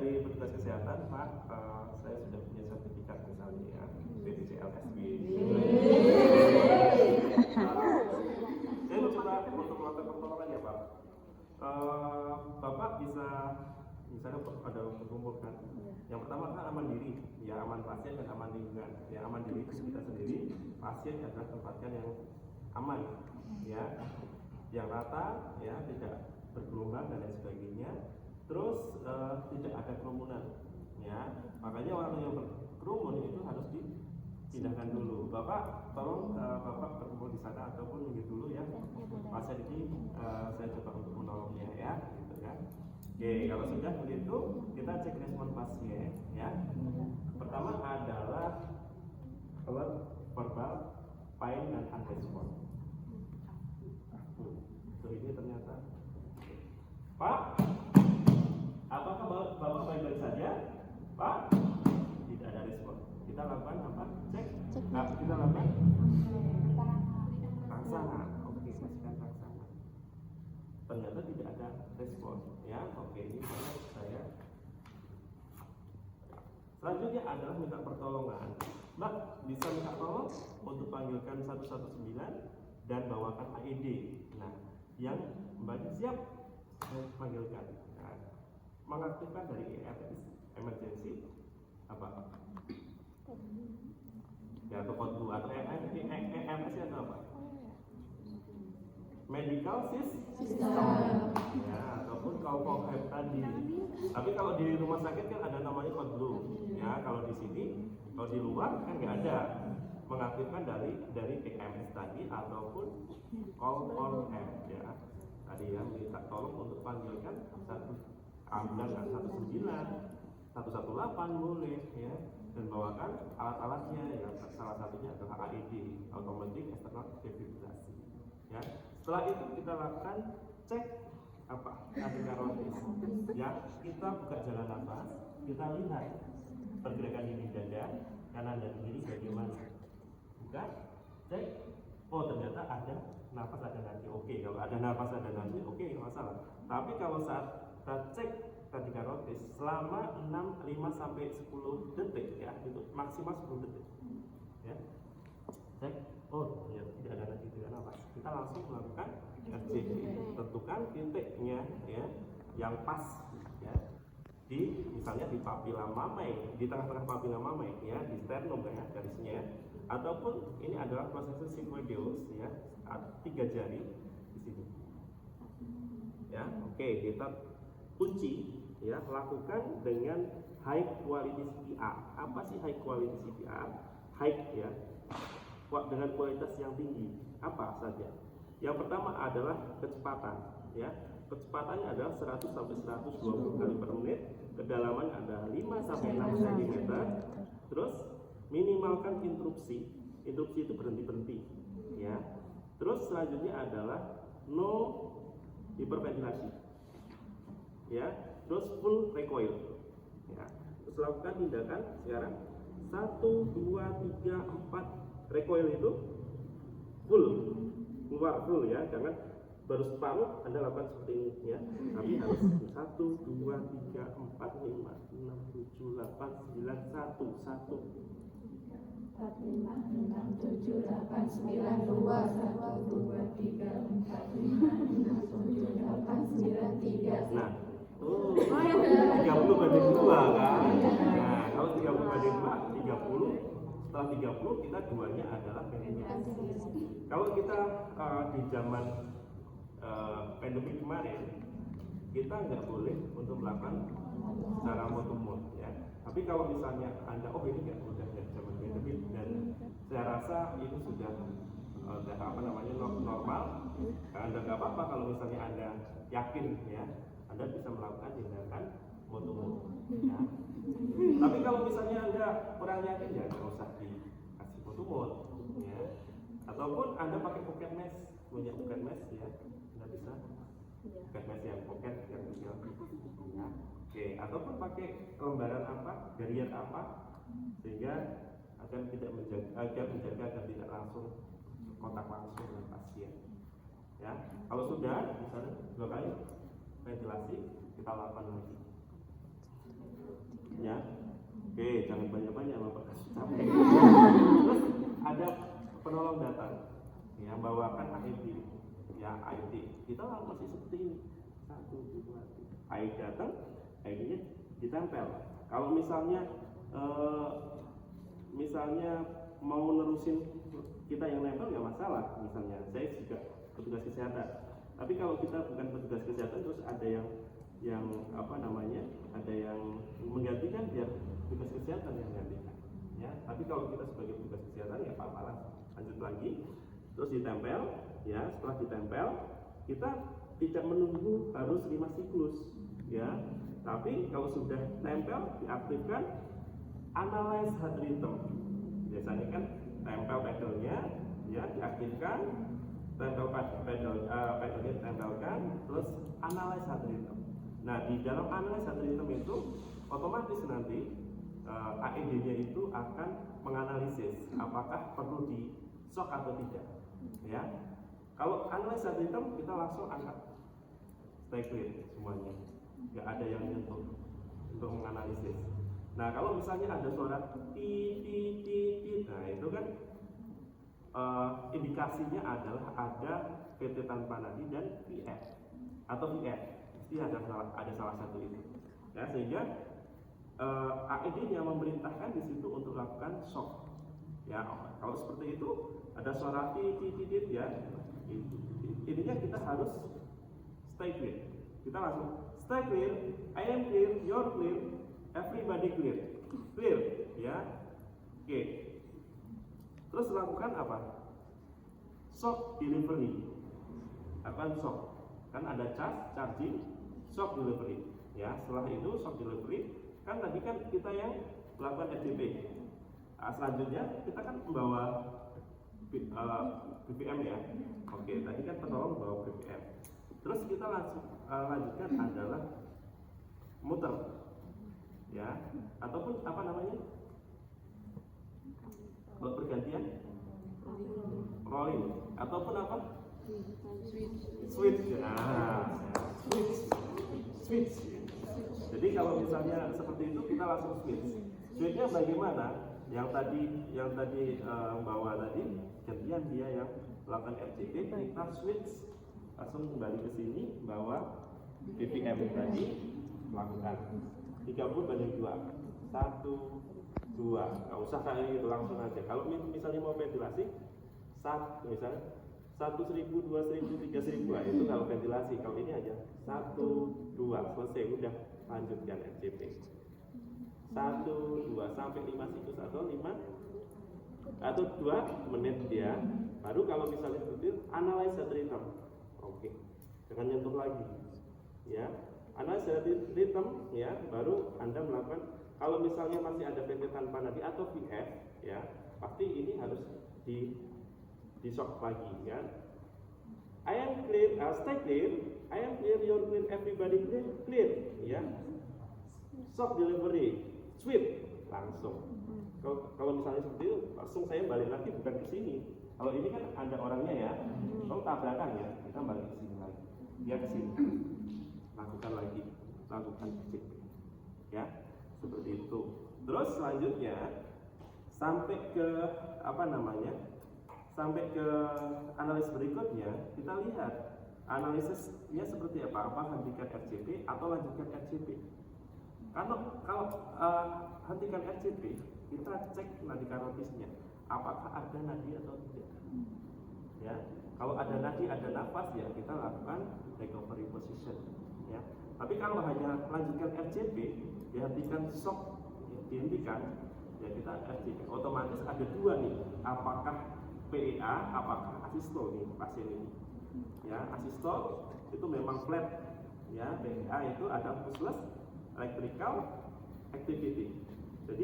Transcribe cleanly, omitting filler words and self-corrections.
dari petugas kesehatan, Pak, saya sudah punya sertifikat misalnya ya, BPJLSB. Saya mencoba untuk melakukan pertolongan ya, Pak. Bapak bisa misalnya ada mengumpulkan. Yang pertama kan aman diri, ya aman pasien dan aman lingkungan. Ya aman diri itu kita sendiri, pasien adalah tempatkan yang aman, ya, yang rata, ya, tidak bergelombang dan lain sebagainya. Terus tidak ada kerumunan, ya. Makanya orang yang berkerumun itu harus dipindahkan dulu. Bapak, tolong Bapak berkumpul di sana ataupun minggir dulu ya. Pasien ini saya coba untuk menolongnya ya, gitu kan. Oke, kalau sudah begitu kita cek respon pasien, ya. Pertama adalah verbal, pain dan unrespon. Ini ternyata, Pak, apakah Bapak baik-baik saja? Pak, tidak ada respon. Kita lakukan apa? Cek. Nah, kita lakukan rangsana. Oke, pastikan rangsana. Ternyata tidak ada respon. Ya, oke, ini saya. Selanjutnya adalah minta pertolongan. Mbak, bisa minta tolong untuk panggilkan 119 dan bawakan AED. Nah, yang Mbak siap panggilkan. Nah, mengaktifkan dari EMS, emergency apa? Ya, atau kode 2 atau EMS atau apa? Medical system. Ya, ataupun kalau tadi. Tapi kalau di rumah sakit kan ada namanya kode blue. Ya, kalau di sini, kalau di luar kan nggak ada. Mengaktifkan dari EMS tadi ataupun call on app, ya. Tadi yang minta tolong untuk panggilkan ambulan 118 boleh, ya, dan bawakan alat-alatnya, ya. Salah satunya adalah AED, automatic external defibrillasi, ya. Setelah itu kita lakukan cek apa? Adenocarotid, ya. Kita buka jalan nafas, kita lihat pergerakan di dada kanan dan kiri bagaimana. Buka, cek. Oh, ternyata ada nafas, ada nadi. Oke, kalau ada nafas, ada nadi, oke, nggak masalah. Tapi kalau saat kita cek adenocarotid selama 5 sampai 10 detik, ya, itu maksimal 10 detik, ya. Cek, oh, ternyata tidak ada nadi, tidak nafas. Kita langsung melakukan RCT, tentukan titiknya, ya, yang pas, ya, di misalnya di papila mamae, di tengah-tengah papila mamae, ya, di sternum, ya, garisnya. Ataupun ini adalah proses sigmoideus, ya, 3 jari di sini, ya. Oke, kita kunci, ya, lakukan dengan high quality CPR. Apa sih high quality CPR? High, ya, dengan kualitas yang tinggi. Apa saja? Yang pertama adalah kecepatan, ya. Kecepatannya adalah 100 sampai 120 kali per menit. Kedalaman ada 5 sampai 6 cm. Terus minimalkan interupsi. Interupsi itu berhenti-berhenti, ya. Terus selanjutnya adalah no hiperventilasi, ya. Terus full recoil, ya. Terus lakukan tindakan sekarang 1, 2, 3, 4 recoil itu full, keluar full, ya. Jangan baru separuh Anda lakukan seperti ini, ya. Tapi harus 1, 2, 3, 4, 5, 6, 7, 8, 9, 1, 1. 4, 5, 6, 7, 8, 9, 2, 1, 2, 3, 4, 5, 6, 7, 8, 9, 3. Nah, 30 banding 2 kan? Nah, kalau 30 banding 2, 30. Setelah 30 kita duanya adalah ventilasi. Kalau kita di zaman pandemi kemarin, kita nggak boleh untuk melakukan secara motomot, ya. Tapi kalau misalnya Anda, oh ini nggak udah zaman pandemi, dan saya rasa itu sudah normal. Anda nggak apa-apa kalau misalnya Anda yakin, ya, Anda bisa melakukan tindakan motomot, ya. Tapi kalau misalnya Anda kurang yakin, ya nggak usah dikasih motomot, ya. Ataupun Anda pakai pocket mask, punya pocket mask, ya, Anda bisa pocket mask yang pocket yang kecil, ya. Oke, ataupun pakai lembaran apa, barrier apa, sehingga agar menjaga agar tidak langsung kontak langsung dengan pasien, ya. Kalau sudah misalnya 2 kali ventilasi, kita lakukan lagi. Oke, jangan banyak-banyak Bapak kasih capek. Terus ada penolong datang, ya bawakan AED, ya AED. Kita masih seperti ini, 1, 2, 3. AED datang, AED-nya ditempel. Kalau misalnya mau nerusin kita yang nempel ya masalah. Misalnya saya juga petugas kesehatan, tapi kalau kita bukan petugas kesehatan terus ada yang ada yang menggantikan, biar petugas kesehatan yang menggantikan, ya. Tapi kalau kita sebagai petugas kesehatan ya apa-apalah, lanjut lagi, terus ditempel, ya. Setelah ditempel kita tidak menunggu harus 5 siklus, ya. Tapi kalau sudah tempel diaktifkan analyze heart rhythm. Biasanya kan tempel pedalnya, ya, diaktifkan, pedalnya ditempelkan, terus analyze heart rhythm. Nah, di dalam analyze heart rhythm itu otomatis nanti AED-nya itu akan menganalisis apakah perlu di shock atau tidak, ya. Kalau analyze heart rhythm kita langsung angkat, stay clear semuanya, nggak ada yang nyentuh untuk menganalisis. Nah, kalau misalnya ada suara tit, nah itu kan indikasinya adalah ada PT tanpa nadi dan VF atau VF, pasti ada salah satu itu, ya. Sehingga AED-nya memerintahkan di situ untuk lakukan shock, ya. Kalau seperti itu ada suara tit, ya, intinya kita harus stay clear. Kita langsung stay clear, I am clear, you're clear, everybody clear, ya. Oke. Terus lakukan apa? Shock delivery. Apaan shock? Kan ada charging, shock delivery, ya. Setelah itu shock delivery, kan tadi kan kita yang melakukan RCP. Selanjutnya kita kan membawa BPM, ya. Oke, tadi kan penolong bawa BPM. Terus kita langsung lanjutkan adalah muter, ya, ataupun apa namanya, kalau pergantian rolling, ataupun apa, switch, ya, switch. Jadi kalau misalnya seperti itu kita langsung switch. Switchnya bagaimana? Yang tadi bawa tadi gantian dia yang melakukan RCP, kita switch langsung kembali ke sini, bawa BPM tadi, lakukan 30/2, 1, 2, nggak usah kayak gitu, langsung aja. Kalau misalnya mau ventilasi, misalnya 1.000, 2.000, 3.000, itu kalau ventilasi. Kalau ini aja 1, 2, selesai, udah lanjutkan RCP. 1, 2 sampai 5 siklus atau 2 menit dia. Baru kalau misalnya seperti itu, analyze heart rhythm. Oke, jangan nyentuh lagi, ya. Analyze heart rhythm, ya. Baru Anda melakukan. Kalau misalnya masih ada PT tanpa nadi atau VF, ya, pasti ini harus di shock lagi, ya. I am clear, stay clear, I am clear, you're clear, everybody clear, ya. Shock delivery, sweep, langsung. Kalau misalnya seperti itu, langsung saya balik lagi, bukan ke sini. Kalau ini kan ada orangnya, ya, kalau tabrakan, ya, kita balik ke sini lagi, dia ke sini, lakukan lagi, lakukan cek, ya, seperti itu. Terus selanjutnya sampai ke sampai ke analisis berikutnya, kita lihat analisisnya seperti apa. Apa hentikan RCP atau lanjutkan RCP? Kalau hentikan RCP, kita cek nadi karotisnya, apakah ada nadi atau tidak, ya. Kalau ada nadi, ada nafas, ya kita lakukan recovery position, ya. Tapi kalau hanya lanjutkan RCP, dihentikan shock, ya, dihentikan, ya kita RCP. Otomatis ada dua nih, apakah PEA, apakah asistol nih pasien ini, ya. Asistol itu memang flat, ya. PEA itu ada pulseless electrical activity,